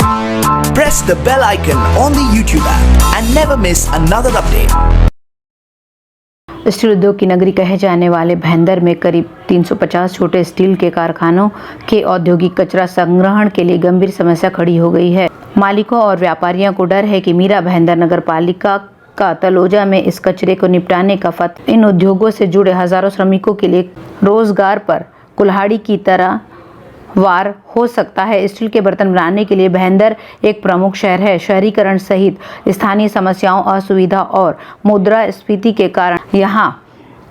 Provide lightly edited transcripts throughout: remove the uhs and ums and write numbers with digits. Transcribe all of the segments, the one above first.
Press the bell icon on the YouTube app and never miss another update. Steel उद्योग की नगरी कहे जाने वाले भाईंदर में करीब 350 छोटे स्टील के कारखानों के औद्योगिक कचरा संग्रहण के लिए गंभीर समस्या खड़ी हो गई है। मालिकों और व्यापारियों को डर है कि मीरा भाईंदर नगर पालिका का तलोजा में इस कचरे को निपटाने का फतवा इन उद्योगों से जुड़े हजारों श्रमिकों के लिए रोजगार पर कुल्हाड़ी की तरह वार हो सकता है। स्टील के बर्तन बनाने के लिए भाईंदर एक प्रमुख शहर है। शहरीकरण सहित स्थानीय समस्याओं, असुविधा और मुद्रास्फीति के कारण यहाँ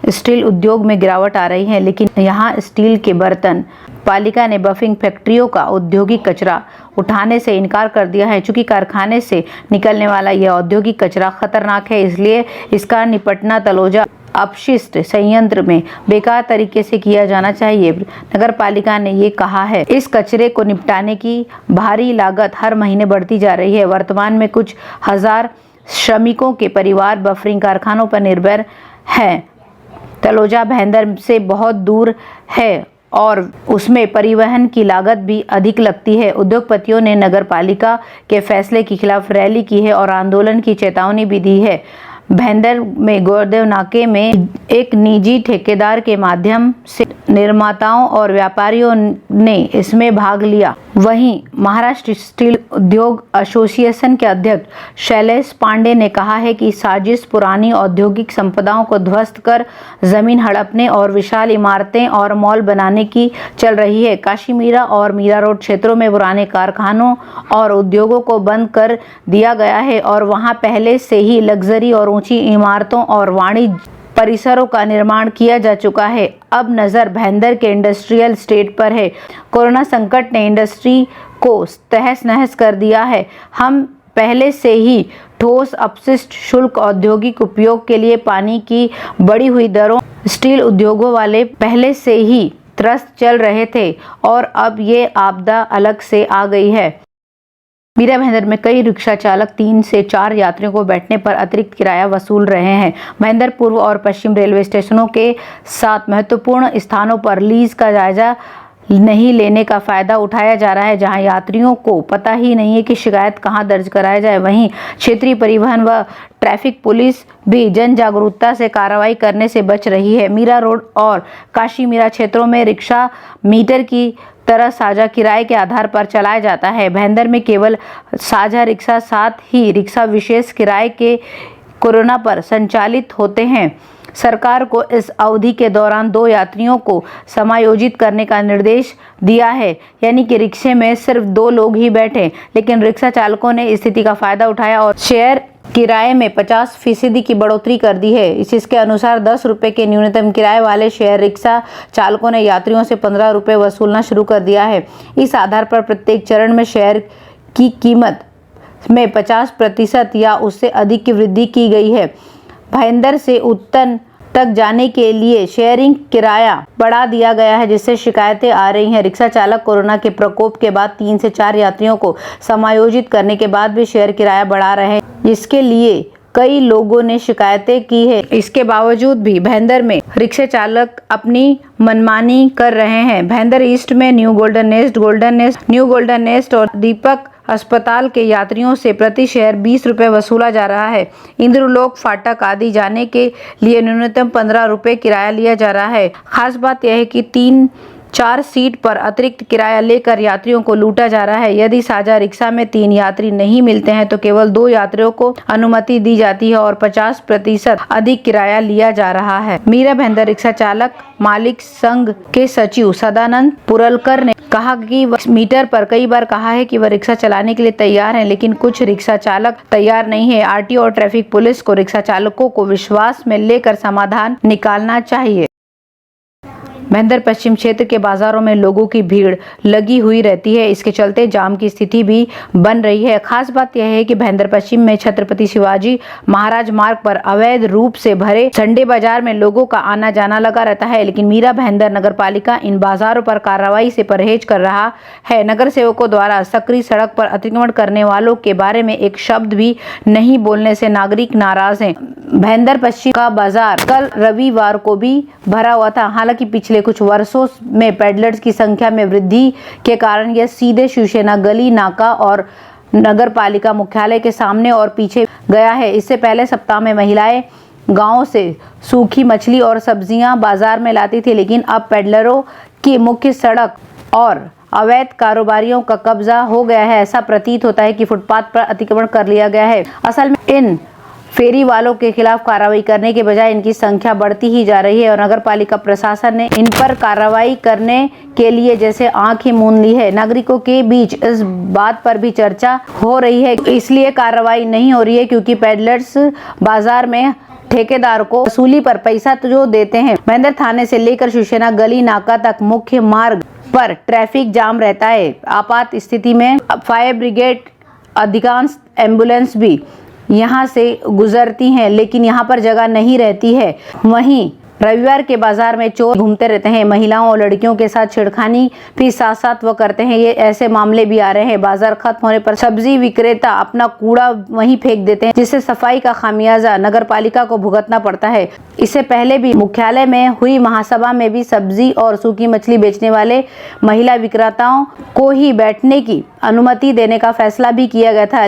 स्टील उद्योग में गिरावट आ रही है, लेकिन यहाँ स्टील के बर्तन पालिका ने बफिंग फैक्ट्रियों का औद्योगिक कचरा उठाने से इनकार कर दिया है। चूंकि कारखाने से निकलने वाला यह औद्योगिक कचरा खतरनाक है, इसलिए इसका निपटना तलोजा अपशिष्ट संयंत्र में बेकार तरीके से किया जाना चाहिए। नगर पालिका ने ये कहा है। इस कचरे को निपटाने की भारी लागत हर महीने बढ़ती जा रही है। वर्तमान में कुछ हजार श्रमिकों के परिवार बफरिंग कारखानों पर निर्भर हैं। तलोजा भाईंदर से बहुत दूर है और उसमें परिवहन की लागत भी अधिक लगती है। उद्योगपतियों ने नगर पालिका के फैसले के खिलाफ रैली की है और आंदोलन की चेतावनी भी दी है। भाईंदर में गोरदेव नाके में एक निजी ठेकेदार के माध्यम से निर्माताओं और व्यापारियों ने इसमें भाग लिया। वहीं महाराष्ट्र स्टील उद्योग एसोसिएशन के अध्यक्ष शैलेश पांडे ने कहा है कि साजिश पुरानी औद्योगिक संपदाओं को ध्वस्त कर जमीन हड़पने और विशाल इमारतें और मॉल बनाने की चल रही है। काशी मीरा और मीरा रोड क्षेत्रों में पुराने कारखानों और उद्योगों को बंद कर दिया गया है और वहां पहले से ही लग्जरी और ऊंची इमारतों और वाणिज्य परिसरों का निर्माण किया जा चुका है। अब नजर भाईंदर के इंडस्ट्रियल स्टेट पर है। कोरोना संकट ने इंडस्ट्री को तहस नहस कर दिया है। हम पहले से ही ठोस अपशिष्ट शुल्क, औद्योगिक उपयोग के लिए पानी की बढ़ी हुई दरों, स्टील उद्योगों वाले पहले से ही त्रस्त चल रहे थे और अब ये आपदा अलग से आ गई है। मीरा भाईंदर में कई रिक्शा चालक 3 से 4 यात्रियों को बैठने पर अतिरिक्त किराया वसूल रहे हैं। भाईंदर पूर्व और पश्चिम रेलवे स्टेशनों के साथ महत्वपूर्ण स्थानों पर लीज का जायजा नहीं लेने का फायदा उठाया जा रहा है, जहां यात्रियों को पता ही नहीं है कि शिकायत कहां दर्ज कराया जाए। वहीं क्षेत्रीय परिवहन व ट्रैफिक पुलिस भी जन जागरूकता से कार्रवाई करने से बच रही है। मीरा रोड और काशी मीरा क्षेत्रों में रिक्शा मीटर की तरह साझा किराए के आधार पर चलाया जाता है। भाईंदर में केवल साझा रिक्शा, साथ ही रिक्शा विशेष किराए के कोरोना पर संचालित होते हैं। सरकार को इस अवधि के दौरान 2 यात्रियों को समायोजित करने का निर्देश दिया है, यानी कि रिक्शे में सिर्फ 2 लोग ही बैठे। लेकिन रिक्शा चालकों ने स्थिति का फायदा उठाया और शेयर किराए में 50% की बढ़ोतरी कर दी है। इसके अनुसार 10 रुपये के न्यूनतम किराए वाले शेयर रिक्शा चालकों ने यात्रियों से 15 रुपये वसूलना शुरू कर दिया है। इस आधार पर प्रत्येक चरण में शेयर की कीमत में 50% या उससे अधिक की वृद्धि की गई है। भाईंदर से उत्तन तक जाने के लिए शेयरिंग किराया बढ़ा दिया गया है, जिससे शिकायतें आ रही हैं। रिक्शा चालक कोरोना के प्रकोप के बाद 3 से 4 यात्रियों को समायोजित करने के बाद भी शेयर किराया बढ़ा रहे हैं, जिसके लिए कई लोगों ने शिकायतें की है। इसके बावजूद भी भाईंदर में रिक्शा चालक अपनी मनमानी कर रहे हैं। भाईंदर ईस्ट में न्यू गोल्डन नेस्ट और दीपक अस्पताल के यात्रियों से प्रति शेयर 20 रुपये वसूला जा रहा है। इंद्रलोक फाटक आदि जाने के लिए न्यूनतम 15 रुपये किराया लिया जा रहा है। खास बात यह है कि 3-4 सीट पर अतिरिक्त किराया लेकर यात्रियों को लूटा जा रहा है। यदि साझा रिक्शा में 3 यात्री नहीं मिलते हैं तो केवल 2 यात्रियों को अनुमति दी जाती है और 50% अधिक किराया लिया जा रहा है। मीरा भाईंदर रिक्शा चालक मालिक संघ के सचिव सदानंद पुरलकर ने कहा कि वह मीटर पर कई बार कहा है कि वह रिक्शा चलाने के लिए तैयार हैं, लेकिन कुछ रिक्शा चालक तैयार नहीं है। आरटीओ और ट्रैफिक पुलिस को रिक्शा चालकों को विश्वास में लेकर समाधान निकालना चाहिए। भाईंदर पश्चिम क्षेत्र के बाजारों में लोगों की भीड़ लगी हुई रहती है। इसके चलते जाम की स्थिति भी बन रही है। खास बात यह है कि भाईंदर पश्चिम में छत्रपति शिवाजी महाराज मार्ग पर अवैध रूप से भरे संडे बाजार में लोगों का आना जाना लगा रहता है, लेकिन मीरा भाईंदर नगर पालिका इन बाजारों पर कार्रवाई से परहेज कर रहा है। नगर सेवकों द्वारा सकरी सड़क पर अतिक्रमण करने वालों के बारे में एक शब्द भी नहीं बोलने से नागरिक नाराज हैं। भाईंदर पश्चिम का बाजार कल रविवार को भी भरा हुआ था। हालांकि पिछले कुछ वर्षों में पेडलर्स की संख्या में वृद्धि के कारण यह सीधे शिवसेना गली, नाका और नगर पालिका मुख्यालय के सामने और पीछे गया है। इससे पहले सप्ताह में महिलाएं गांव से सूखी मछली और सब्जियां बाजार में लाती थी, लेकिन अब पेडलरों की मुख्य सड़क और अवैध कारोबारियों का कब्जा हो गया है। ऐसा प्रतीत होता है कि फुटपाथ पर अतिक्रमण कर लिया गया है। असल में इन फेरी वालों के खिलाफ कार्रवाई करने के बजाय इनकी संख्या बढ़ती ही जा रही है और नगर पालिका प्रशासन ने इन पर कार्रवाई करने के लिए जैसे आंख ही मूंद ली है। नागरिकों के बीच इस बात पर भी चर्चा हो रही है, इसलिए कार्रवाई नहीं हो रही है क्योंकि पेडलर्स बाजार में ठेकेदार को वसूली पर पैसा तो जो देते हैं। महेंद्र थाने से लेकर शिवसेना गली, नाका तक मुख्य मार्ग पर ट्रैफिक जाम रहता है। आपात स्थिति में फायर ब्रिगेड, अधिकांश एम्बुलेंस भी यहाँ से गुजरती हैं, लेकिन यहाँ पर जगह नहीं रहती है। वहीं रविवार के बाजार में चोर घूमते रहते हैं। महिलाओं और लड़कियों के साथ छेड़खानी भी साथ साथ वो करते हैं। ये ऐसे मामले भी आ रहे हैं। बाजार खत्म होने पर सब्जी विक्रेता अपना कूड़ा वहीं फेंक देते हैं, जिससे सफाई का खामियाजा नगर पालिका को भुगतना पड़ता है। इससे पहले भी मुख्यालय में हुई महासभा में भी सब्जी और सूखी मछली बेचने वाले महिला विक्रेताओं को ही बैठने की अनुमति देने का फैसला भी किया गया था।